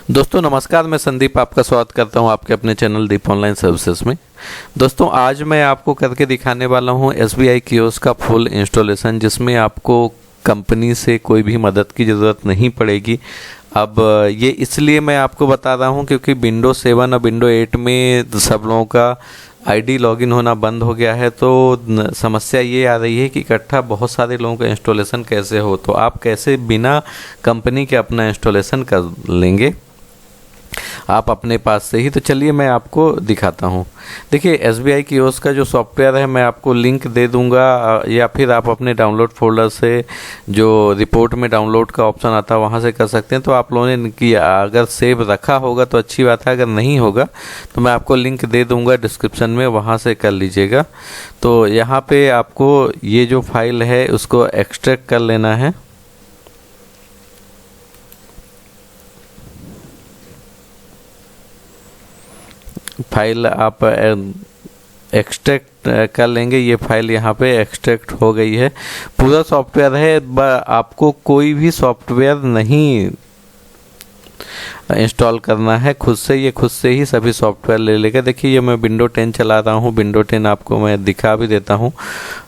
दोस्तों नमस्कार, मैं संदीप आपका स्वागत करता हूं आपके अपने चैनल दीप ऑनलाइन सर्विसेज में। दोस्तों आज मैं आपको करके दिखाने वाला हूं एसबीआई कियोस्क का फुल इंस्टॉलेशन, जिसमें आपको कंपनी से कोई भी मदद की ज़रूरत नहीं पड़ेगी। अब ये इसलिए मैं आपको बता रहा हूं क्योंकि विंडो 7 और विंडो 8 में सब लोगों का आईडी लॉगिन होना बंद हो गया है। तो समस्या ये आ रही है कि इकट्ठा बहुत सारे लोगों का इंस्टॉलेशन कैसे हो, तो आप कैसे बिना कंपनी के अपना इंस्टॉलेशन कर लेंगे आप अपने पास से ही। तो चलिए मैं आपको दिखाता हूँ। देखिए एसबीआई कियोस्क का जो सॉफ्टवेयर है मैं आपको लिंक दे दूंगा, या फिर आप अपने डाउनलोड फोल्डर से जो रिपोर्ट में डाउनलोड का ऑप्शन आता है वहाँ से कर सकते हैं। तो आप लोगों ने किया, अगर सेव रखा होगा तो अच्छी बात है, अगर नहीं होगा तो मैं आपको लिंक दे दूंगा डिस्क्रिप्शन में, वहाँ से कर लीजिएगा। तो यहाँ पे आपको ये जो फाइल है उसको एक्सट्रैक्ट कर लेना है। फाइल आप एक्सट्रैक्ट कर लेंगे। ये फाइल यहाँ पे एक्सट्रैक्ट हो गई है, पूरा सॉफ्टवेयर है। आपको कोई भी सॉफ्टवेयर नहीं इंस्टॉल करना है, खुद से ही सभी सॉफ्टवेयर ले लेगा। देखिए ये मैं विंडो 10 चला रहा हूँ। विंडो 10 आपको मैं दिखा भी देता हूँ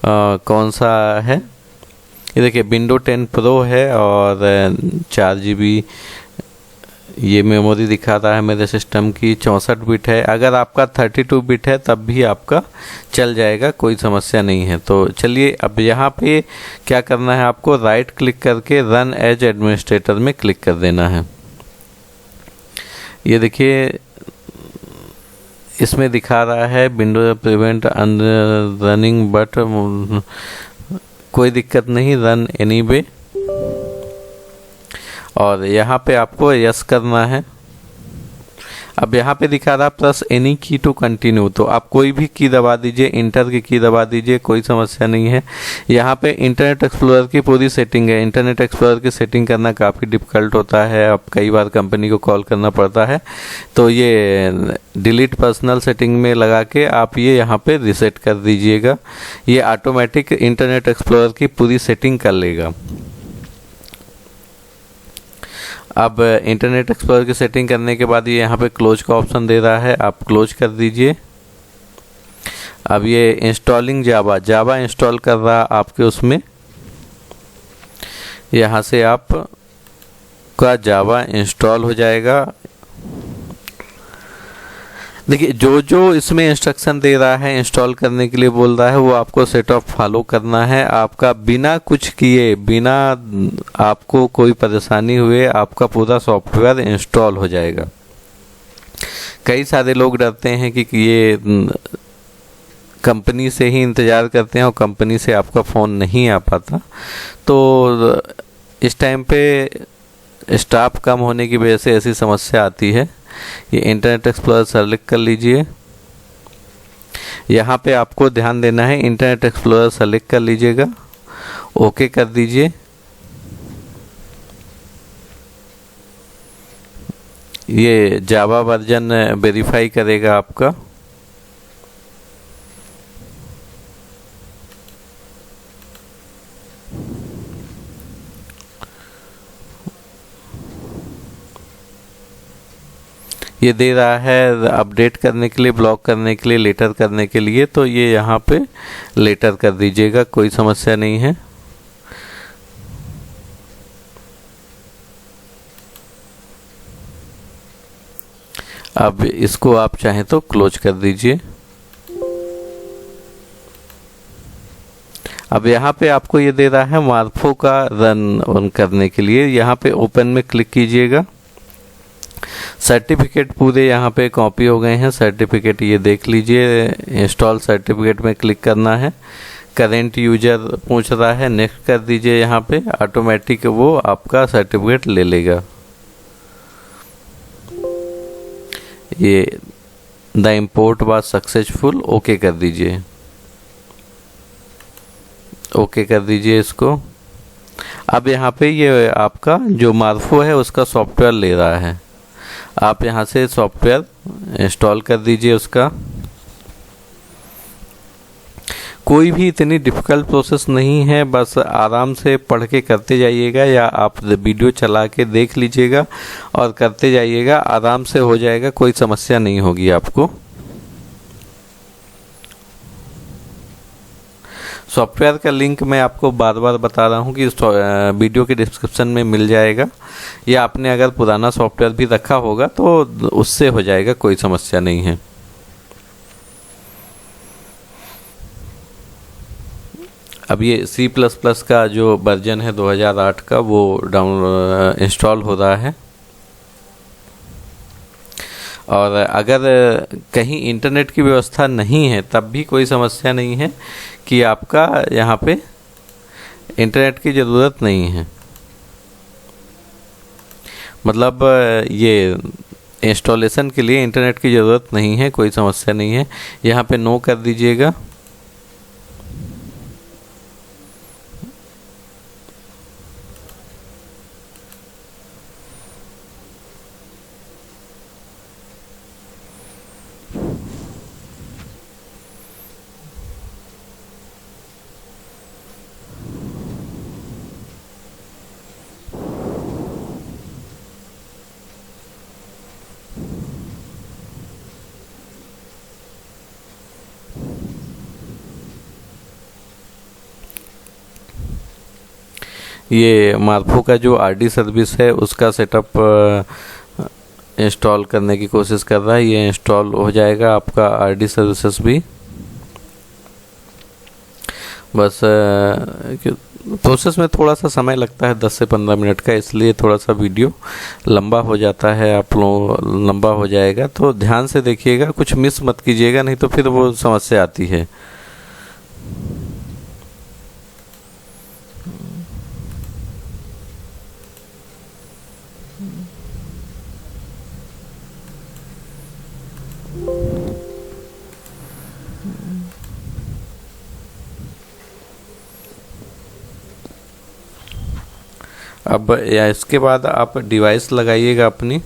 कौन सा है। ये देखिए विंडो 10 प्रो है और 4 GB ये मेमोरी दिखा रहा है मेरे सिस्टम की। 64 बिट है, अगर आपका 32 बिट है तब भी आपका चल जाएगा, कोई समस्या नहीं है। तो चलिए अब यहाँ पे क्या करना है, आपको राइट क्लिक करके रन एज एडमिनिस्ट्रेटर में क्लिक कर देना है। ये देखिए इसमें दिखा रहा है विंडो प्रिवेंट रनिंग, बट कोई दिक्कत नहीं, रन एनीवे। और यहाँ पे आपको यस करना है। अब यहाँ पे दिखा रहा प्लस एनी की टू कंटिन्यू, तो आप कोई भी की दबा दीजिए, इंटर की दबा दीजिए, कोई समस्या नहीं है। यहाँ पे इंटरनेट एक्सप्लोरर की पूरी सेटिंग है। इंटरनेट एक्सप्लोरर की सेटिंग करना काफ़ी डिफ़िकल्ट होता है, अब कई बार कंपनी को कॉल करना पड़ता है। तो ये डिलीट पर्सनल सेटिंग में लगा के आप ये यहाँ पे रिसेट कर दीजिएगा। ये ऑटोमेटिक इंटरनेट एक्सप्लोरर की पूरी सेटिंग कर लेगा। अब इंटरनेट एक्सप्लोरर की सेटिंग करने के बाद ये यहाँ पे क्लोज का ऑप्शन दे रहा है, आप क्लोज कर दीजिए। अब ये इंस्टॉलिंग जावा इंस्टॉल कर रहा आपके उसमें, यहाँ से आप का जावा इंस्टॉल हो जाएगा। देखिए जो इसमें इंस्ट्रक्शन दे रहा है इंस्टॉल करने के लिए बोल रहा है, वो आपको सेट ऑफ फॉलो करना है। आपका बिना कुछ किए, बिना आपको कोई परेशानी हुए आपका पूरा सॉफ्टवेयर इंस्टॉल हो जाएगा। कई सारे लोग डरते हैं कि ये कंपनी से ही इंतज़ार करते हैं और कंपनी से आपका फ़ोन नहीं आ पाता। तो इस टाइम पे स्टाफ कम होने की वजह से ऐसी समस्या आती है। ये इंटरनेट एक्सप्लोरर सेलेक्ट कर लीजिए। यहाँ पे आपको ध्यान देना है, इंटरनेट एक्सप्लोरर सेलेक्ट कर लीजिएगा, ओके कर दीजिए। ये जावा वर्जन वेरीफाई करेगा आपका। ये दे रहा है अपडेट करने के लिए, ब्लॉक करने के लिए, लेटर करने के लिए। तो ये यहाँ पे लेटर कर दीजिएगा, कोई समस्या नहीं है। अब इसको आप चाहें तो क्लोज कर दीजिए। अब यहाँ पे आपको ये दे रहा है मार्फो का रन करने के लिए, यहाँ पे ओपन में क्लिक कीजिएगा। सर्टिफिकेट पूरे यहाँ पे कॉपी हो गए हैं सर्टिफिकेट, ये देख लीजिए। इंस्टॉल सर्टिफिकेट में क्लिक करना है। करेंट यूजर पूछ रहा है, नेक्स्ट कर दीजिए। यहाँ पे ऑटोमेटिक वो आपका सर्टिफिकेट ले लेगा। ये the import was successful, okay कर दीजिए, ओके कर दीजिए इसको। अब यहाँ पे ये आपका जो मार्फो है उसका सॉफ्टवेयर ले रहा है, आप यहाँ से सॉफ्टवेयर इंस्टॉल कर दीजिए उसका। कोई भी इतनी डिफ़िकल्ट प्रोसेस नहीं है, बस आराम से पढ़ के करते जाइएगा या आप वीडियो चला के देख लीजिएगा और करते जाइएगा, आराम से हो जाएगा, कोई समस्या नहीं होगी आपको। सॉफ्टवेयर का लिंक मैं आपको बार बार बता रहा हूँ कि वीडियो के डिस्क्रिप्शन में मिल जाएगा, या आपने अगर पुराना सॉफ्टवेयर भी रखा होगा तो उससे हो जाएगा, कोई समस्या नहीं है। अब ये C++ का जो वर्जन है 2008 का वो इंस्टॉल हो रहा है। और अगर कहीं इंटरनेट की व्यवस्था नहीं है तब भी कोई समस्या नहीं है कि आपका यहाँ पे इंटरनेट की ज़रूरत नहीं है। मतलब ये इंस्टॉलेशन के लिए इंटरनेट की ज़रूरत नहीं है, कोई समस्या नहीं है। यहाँ पे नो कर दीजिएगा। ये मार्फो का जो RD सर्विस है उसका सेटअप इंस्टॉल करने की कोशिश कर रहा है। ये इंस्टॉल हो जाएगा आपका RD सर्विसेज भी। बस प्रोसेस में थोड़ा सा समय लगता है 10 से 15 मिनट का, इसलिए थोड़ा सा वीडियो लंबा हो जाता है। आप लोग लंबा हो जाएगा तो ध्यान से देखिएगा, कुछ मिस मत कीजिएगा, नहीं तो फिर वो समस्या आती है। अब या इसके बाद आप डिवाइस लगाइएगा अपनी।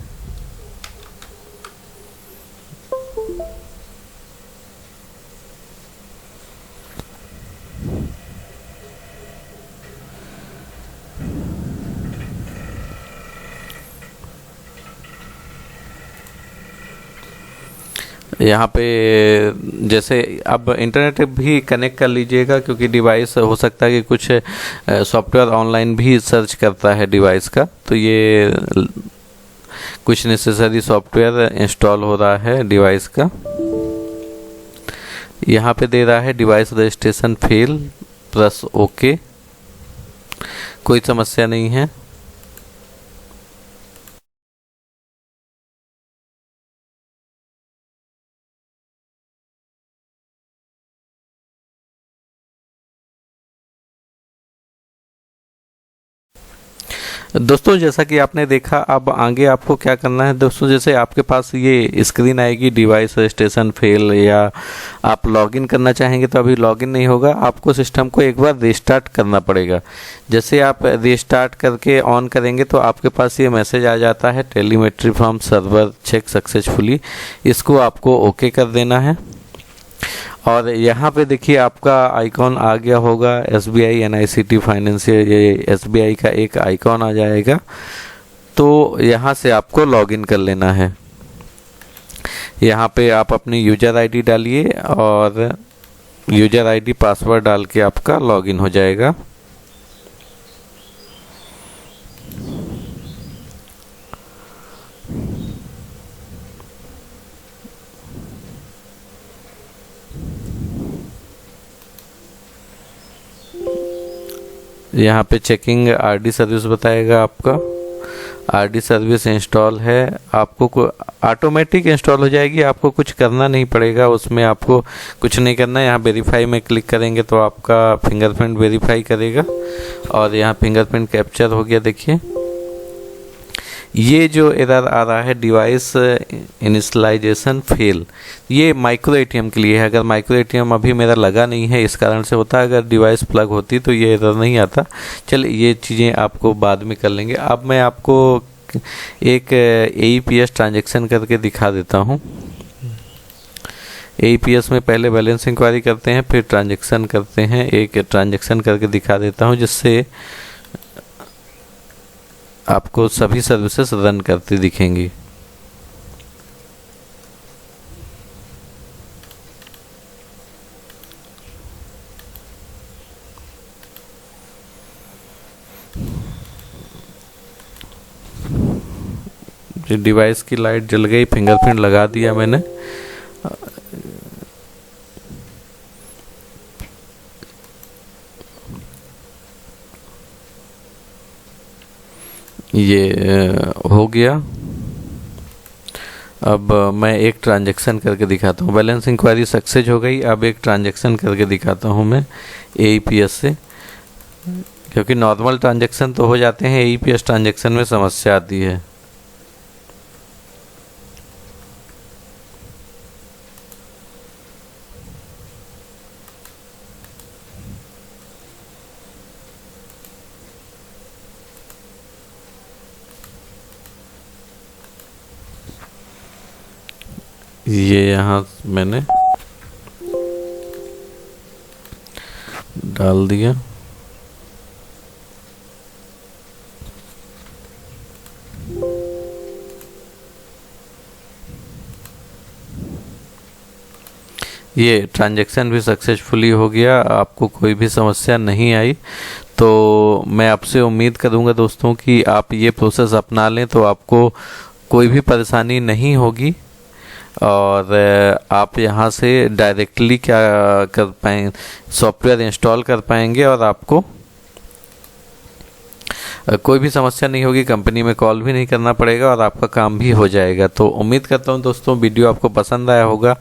यहाँ पे जैसे अब इंटरनेट भी कनेक्ट कर लीजिएगा, क्योंकि डिवाइस हो सकता है कि कुछ सॉफ्टवेयर ऑनलाइन भी सर्च करता है डिवाइस का, तो ये कुछ नेसेसरी सॉफ्टवेयर इंस्टॉल हो रहा है डिवाइस का। यहाँ पे दे रहा है device registration fail, press okay, कोई समस्या नहीं है। दोस्तों जैसा कि आपने देखा, अब आगे आपको क्या करना है दोस्तों, जैसे आपके पास ये स्क्रीन आएगी डिवाइस रजिस्ट्रेशन फेल, या आप लॉगिन करना चाहेंगे तो अभी लॉगिन नहीं होगा, आपको सिस्टम को एक बार रीस्टार्ट करना पड़ेगा। जैसे आप रीस्टार्ट करके ऑन करेंगे तो आपके पास ये मैसेज आ जाता है, telemetry from server check successfully. इसको आपको ओके कर देना है। और यहाँ पे देखिए आपका आइकॉन आ गया होगा, SBI NICT फाइनेंशियल, ये SBI का एक आइकॉन आ जाएगा। तो यहाँ से आपको लॉगिन कर लेना है। यहाँ पे आप अपनी यूज़र आईडी डालिए और यूज़र आईडी पासवर्ड डाल के आपका लॉगिन हो जाएगा। यहाँ पे चेकिंग RD सर्विस बताएगा आपका। RD सर्विस इंस्टॉल है, आपको ऑटोमेटिक इंस्टॉल हो जाएगी, आपको कुछ करना नहीं पड़ेगा, उसमें आपको कुछ नहीं करना है। यहाँ वेरीफाई में क्लिक करेंगे तो आपका फिंगरप्रिंट वेरीफाई करेगा और यहाँ फिंगरप्रिंट कैप्चर हो गया। देखिए ये जो एरर आ रहा है डिवाइस इनिशियलाइजेशन फेल, ये माइक्रो ATM के लिए है। अगर माइक्रो ATM अभी मेरा लगा नहीं है इस कारण से होता है, अगर डिवाइस प्लग होती तो ये एरर नहीं आता। चलिए ये चीज़ें आपको बाद में कर लेंगे। अब मैं आपको एक AEPS ट्रांजैक्शन करके दिखा देता हूँ। APS में पहले बैलेंस इंक्वायरी करते हैं, फिर ट्रांजैक्शन करते हैं। एक ट्रांजैक्शन करके दिखा देता हूं जिससे आपको सभी सर्विसेज रन करती दिखेंगी। डिवाइस की लाइट जल गई, फिंगरप्रिंट लगा दिया मैंने। ये हो गया। अब मैं एक ट्रांजैक्शन करके दिखाता हूँ। बैलेंस इंक्वायरी सक्सेस हो गई। अब एक ट्रांजैक्शन करके दिखाता हूँ मैं AEPS से, क्योंकि नॉर्मल ट्रांजैक्शन तो हो जाते हैं, AEPS ट्रांजैक्शन में समस्या आती है। ये यहाँ मैंने डाल दिया। ये ट्रांजैक्शन भी सक्सेसफुली हो गया, आपको कोई भी समस्या नहीं आई। तो मैं आपसे उम्मीद करूंगा दोस्तों कि आप ये प्रोसेस अपना लें तो आपको कोई भी परेशानी नहीं होगी और आप यहाँ से डायरेक्टली क्या कर पाएंगे, सॉफ्टवेयर इंस्टॉल कर पाएंगे और आपको कोई भी समस्या नहीं होगी। कंपनी में कॉल भी नहीं करना पड़ेगा और आपका काम भी हो जाएगा। तो उम्मीद करता हूँ दोस्तों वीडियो आपको पसंद आया होगा।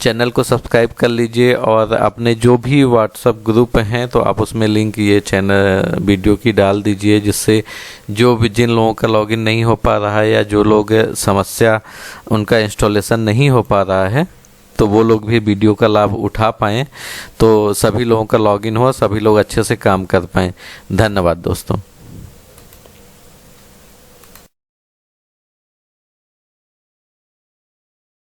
चैनल को सब्सक्राइब कर लीजिए और अपने जो भी व्हाट्सएप ग्रुप हैं तो आप उसमें लिंक ये चैनल वीडियो की डाल दीजिए, जिससे जो भी जिन लोगों का लॉगिन नहीं हो पा रहा है या जो लोग समस्या उनका इंस्टॉलेशन नहीं हो पा रहा है तो वो लोग भी वीडियो का लाभ उठा पाएँ, तो सभी लोगों का लॉगिन हो, सभी लोग अच्छे से काम कर पाएँ। धन्यवाद दोस्तों।